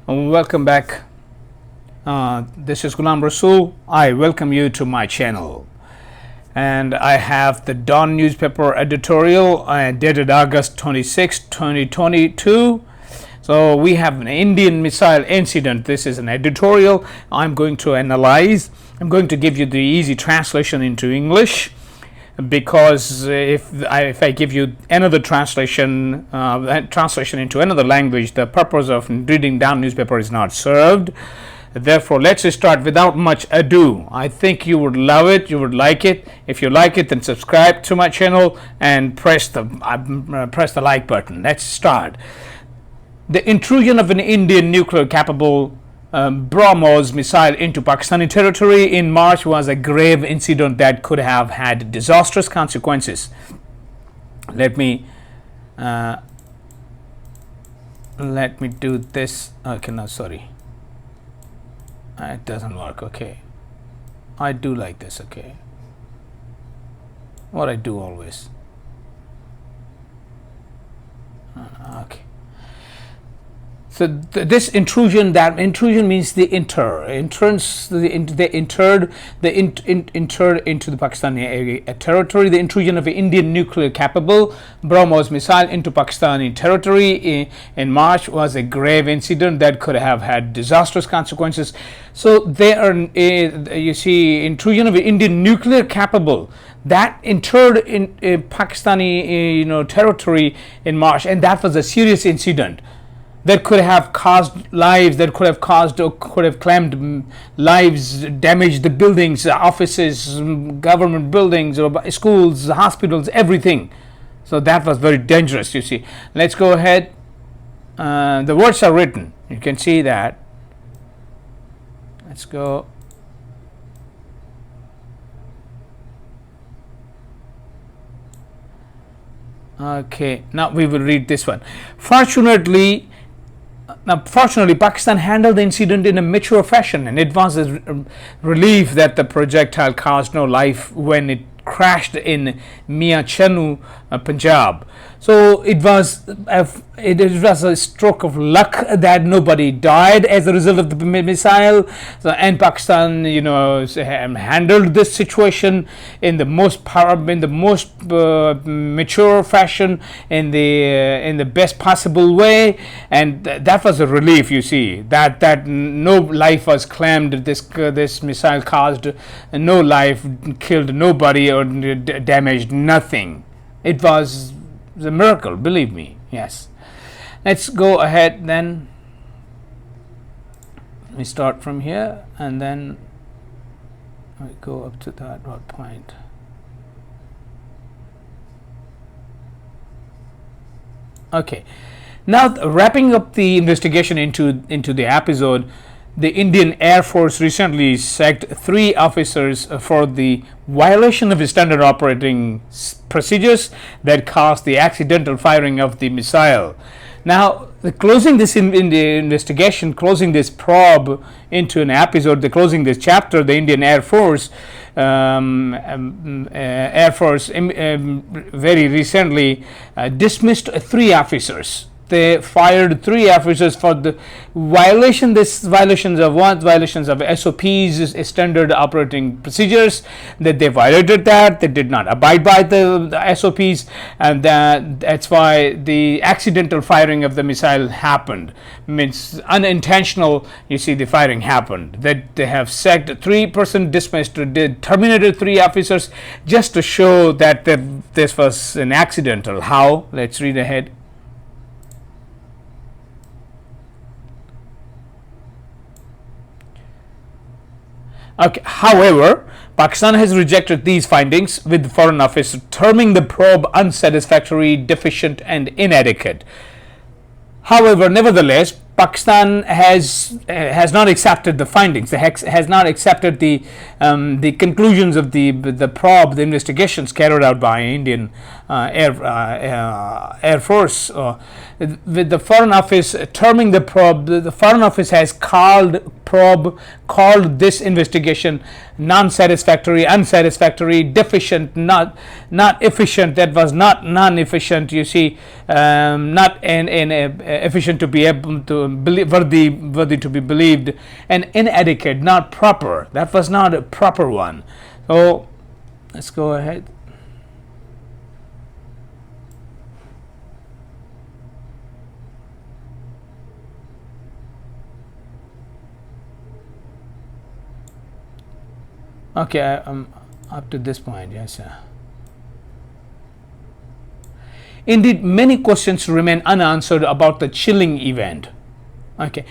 Welcome back. This is Ghulam Rasool. I welcome you to my channel. And I have the Dawn newspaper editorial dated August 26, 2022. So we have an Indian missile incident. This is an editorial I'm going to analyze. I'm going to give you the easy translation into English, because if I give you another translation into another language, the purpose of reading down newspaper is not served. Therefore, let's start without much ado. I think you would love it, you would like it. If you like it, then subscribe to my channel and press the like button. Let's start. The intrusion of an Indian nuclear capable BrahMos missile into Pakistani territory in March was a grave incident that could have had disastrous consequences. Let me do this. Okay, no, sorry, it doesn't work. Okay, I do like this. Okay, what I do always. Okay. So this intrusion, that intrusion means they entered into the Pakistani territory. The intrusion of an Indian nuclear capable BrahMos missile into Pakistani territory in March was a grave incident that could have had disastrous consequences. So there are, you see, intrusion of an Indian nuclear capable that entered in Pakistani territory in March, and that was a serious incident that could have caused lives, that could have claimed lives, damaged the buildings, offices, government buildings, or schools, hospitals, everything. So that was very dangerous, you see. Let's go ahead. The words are written. You can see that. Let's go. Okay, now we will read this one. Fortunately, Pakistan handled the incident in a mature fashion, and it was a relief that the projectile caused no life when it crashed in Mia Chanu, Punjab. So it was a stroke of luck that nobody died as a result of the missile. So, and Pakistan, handled this situation in the most mature fashion, in the best possible way, and that was a relief. You see that no life was claimed. This missile caused no life, killed nobody, or damaged nothing. It was a miracle, believe me. Yes. Let's go ahead then. We start from here and then we go up to that point. Okay. Now, wrapping up the investigation into the episode, the Indian Air Force recently sacked 3 officers for the violation of standard operating procedures that caused the accidental firing of the missile. Now, closing this in the investigation, closing this probe into an episode, closing this chapter, the Indian Air Force very recently dismissed 3 officers. They fired 3 officers for the violations of SOPs, standard operating procedures, that they violated that. They did not abide by the SOPs, and that's why the accidental firing of the missile happened. Means unintentional. You see, the firing happened. That they have sacked 3-person dismissed, they terminated 3 officers just to show that this was an accidental. How? Let's read ahead. Okay. However, Pakistan has rejected these findings, with the Foreign Office terming the probe unsatisfactory, deficient, and inadequate. However, nevertheless, Pakistan has not accepted the findings. Has not accepted the conclusions of the probe, the investigations carried out by Indian Air Force. With the Foreign Office terming the probe, the Foreign Office has called this investigation non-satisfactory, unsatisfactory, deficient, not efficient. That was not non-efficient. You see, not efficient to be able to believe, worthy to be believed, and inadequate, not proper. That was not a proper one. So let's go ahead. Okay, I'm up to this point. Yes, sir. Indeed, many questions remain unanswered about the chilling event. Okay.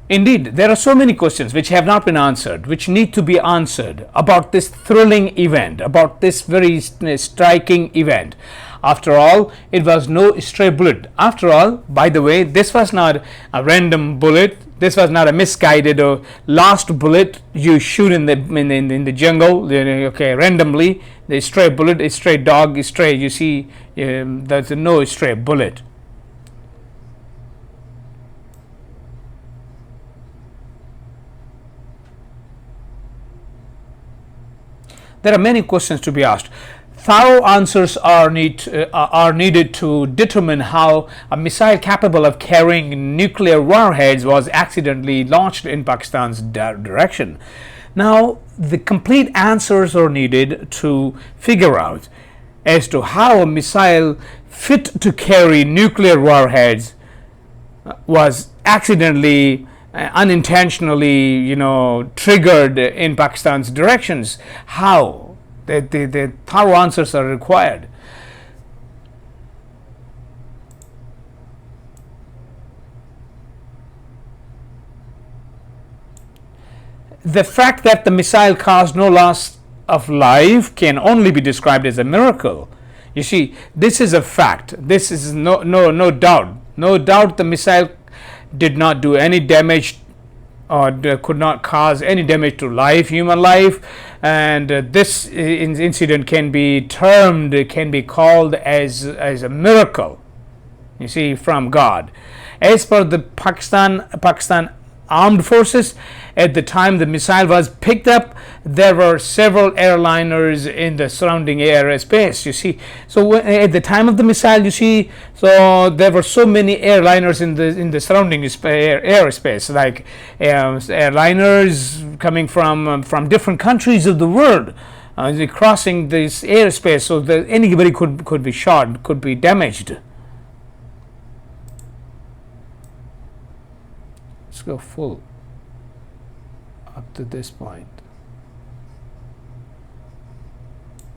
Indeed, there are so many questions which have not been answered, which need to be answered about this thrilling event, about this very striking event. After all, it was no stray bullet. After all, by the way, this was not a random bullet. This was not a misguided or lost bullet you shoot in the jungle, okay, randomly. The stray bullet, a stray dog, a stray. You see, there's no stray bullet. There are many questions to be asked. Thorough answers are needed to determine how a missile capable of carrying nuclear warheads was accidentally launched in Pakistan's direction. Now, the complete answers are needed to figure out as to how a missile fit to carry nuclear warheads was accidentally, unintentionally, triggered in Pakistan's directions. How? The thorough answers are required. The fact that the missile caused no loss of life can only be described as a miracle. You see, this is a fact. This is no doubt. No doubt the missile did not do any damage or could not cause any damage to human life, and this incident can be called as a miracle, you see, from God. As per the Pakistan Armed Forces, at the time the missile was picked up, there were several airliners in the surrounding airspace, you see. So at the time of the missile, you see, so there were so many airliners in the surrounding airspace, like airliners coming from different countries of the world, crossing this airspace, so that anybody could be shot, could be damaged. Let's go full up to this point.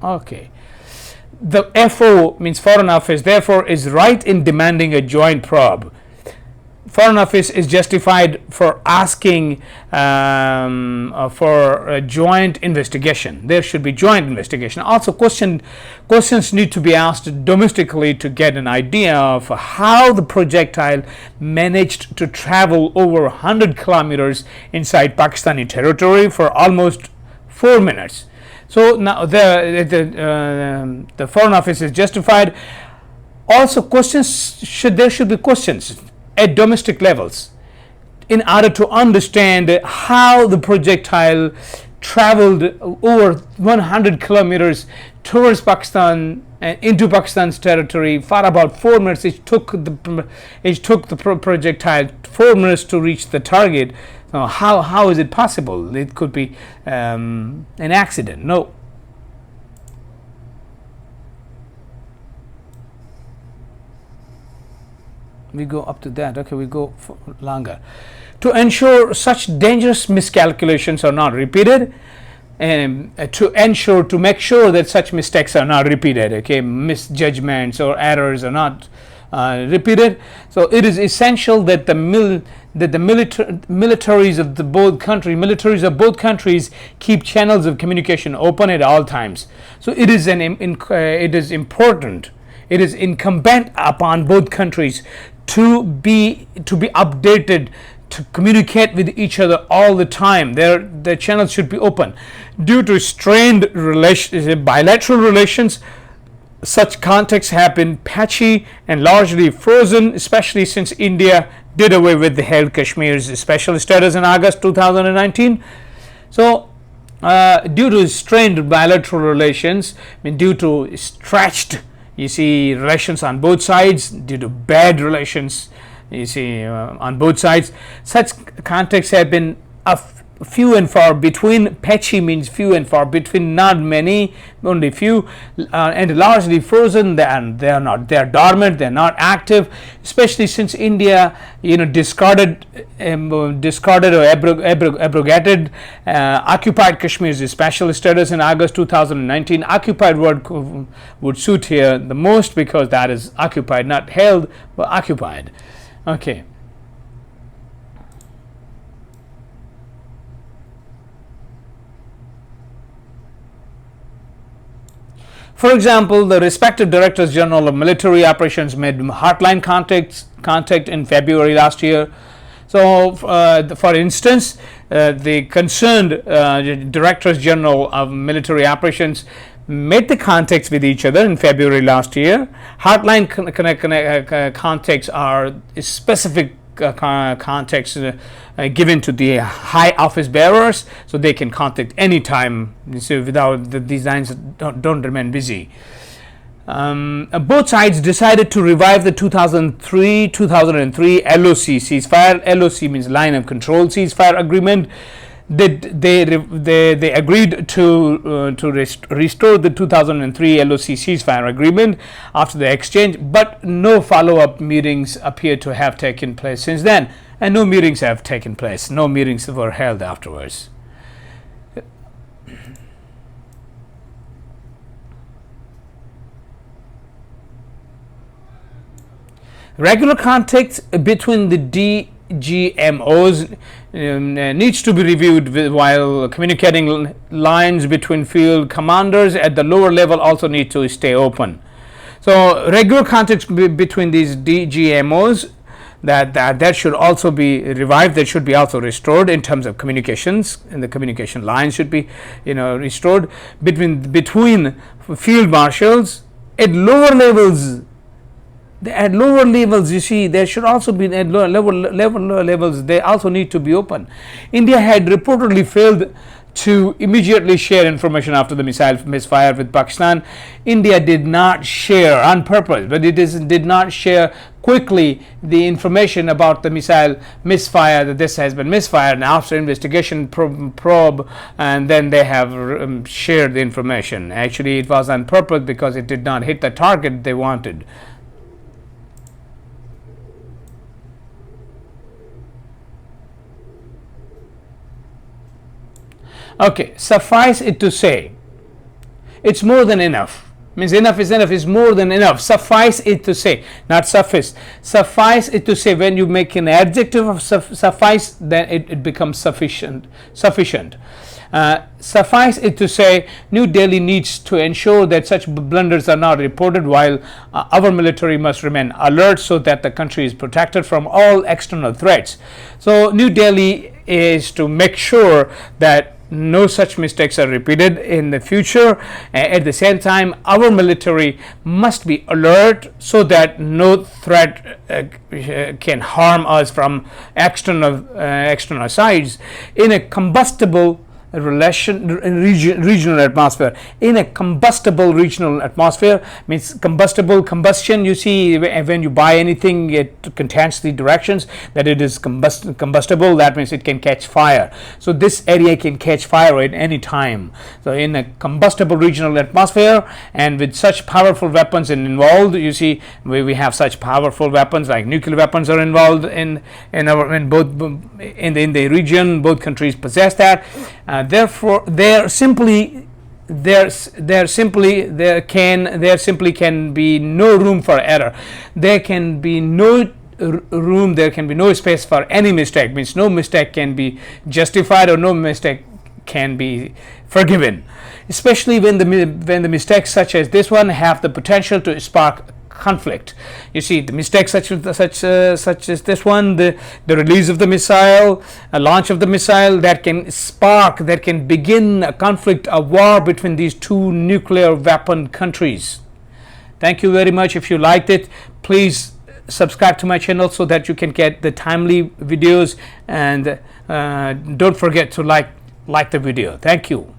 Okay. The FO means Foreign Office, therefore, is right in demanding a joint probe. Foreign Office is justified for asking for a joint investigation. There should be joint investigation. Also, questions need to be asked domestically to get an idea of how the projectile managed to travel over 100 kilometers inside Pakistani territory for almost 4 minutes. So now the Foreign Office is justified. Also, there should be questions at domestic levels in order to understand how the projectile traveled over 100 kilometers towards Pakistan and into Pakistan's territory for about 4 minutes. It took the projectile 4 minutes to reach the target. So how is it possible? It could be an accident. No. We go up to that. Okay, we go longer. To ensure such dangerous miscalculations are not repeated, and to make sure that such mistakes are not repeated, okay, misjudgments or errors are not repeated. So it is essential that the militaries of both countries keep channels of communication open at all times. So it is important. It is incumbent upon both countries to be updated, to communicate with each other all the time. Their channels should be open. Due to strained bilateral relations, such contexts have been patchy and largely frozen, especially since India did away with the held Kashmir's special status in August 2019. So, due to strained bilateral relations, due to stretched, you see, relations on both sides, due to bad relations, you see, on both sides, such contexts have been few and far between. Patchy means few and far between, not many, only few, and largely frozen. They are not. They are dormant. They are not active. Especially since India, discarded or abrogated occupied Kashmir's special status in August 2019. Occupied word would suit here the most because that is occupied, not held, but occupied. Okay. For example, the respective Directors General of Military Operations made hotline contact in February last year. So, for instance, the concerned Directors General of Military Operations made the contacts with each other in February last year. Hotline contacts are specific contacts given to the high office bearers, so they can contact anytime. So without these lines don't remain busy. Both sides decided to revive the 2003 LOC ceasefire. LOC means line of control ceasefire agreement. They agreed to restore the 2003 LOC ceasefire agreement after the exchange, but no follow-up meetings appear to have taken place since then, and no meetings have taken place. No meetings were held afterwards. Regular contacts between the GMOs needs to be reviewed while communicating. Lines between field commanders at the lower level also need to stay open. So regular contacts between these DGMOs that should also be revived. That should be also restored in terms of communications, and the communication lines should be restored between field marshals at lower levels. At lower levels, you see, there should also be at lower levels. They also need to be open. India had reportedly failed to immediately share information after the missile misfire with Pakistan. India did not share on purpose, but did not share quickly the information about the missile misfire, that this has been misfired, and after investigation probe, and then they have shared the information. Actually, it was on purpose because it did not hit the target they wanted. Okay, suffice it to say, it's more than enough. Means enough is more than enough. Suffice it to say, not suffice. Suffice it to say, when you make an adjective of suffice, then it becomes sufficient. Suffice it to say, New Delhi needs to ensure that such blunders are not reported, while our military must remain alert so that the country is protected from all external threats. So New Delhi is to make sure that no such mistakes are repeated in the future. At the same time, our military must be alert so that no threat can harm us from external sides. In a combustible regional atmosphere. In a combustible regional atmosphere means combustion. You see, when you buy anything, it contains the directions that it is combustible. That means it can catch fire. So this area can catch fire at any time. So in a combustible regional atmosphere, and with such powerful weapons involved, you see, we have such powerful weapons like nuclear weapons are involved in the region. Both countries possess that. Therefore, there simply can be no room for error. There can be no space for any mistake. Means no mistake can be justified or no mistake can be forgiven. Especially when the mistakes such as this one have the potential to spark conflict. You see, the mistakes such as this one, the release of the missile, a launch of the missile, that can begin a conflict, a war between these two nuclear weapon countries. Thank you very much. If you liked it, please subscribe to my channel so that you can get the timely videos, and don't forget to like the video. Thank you.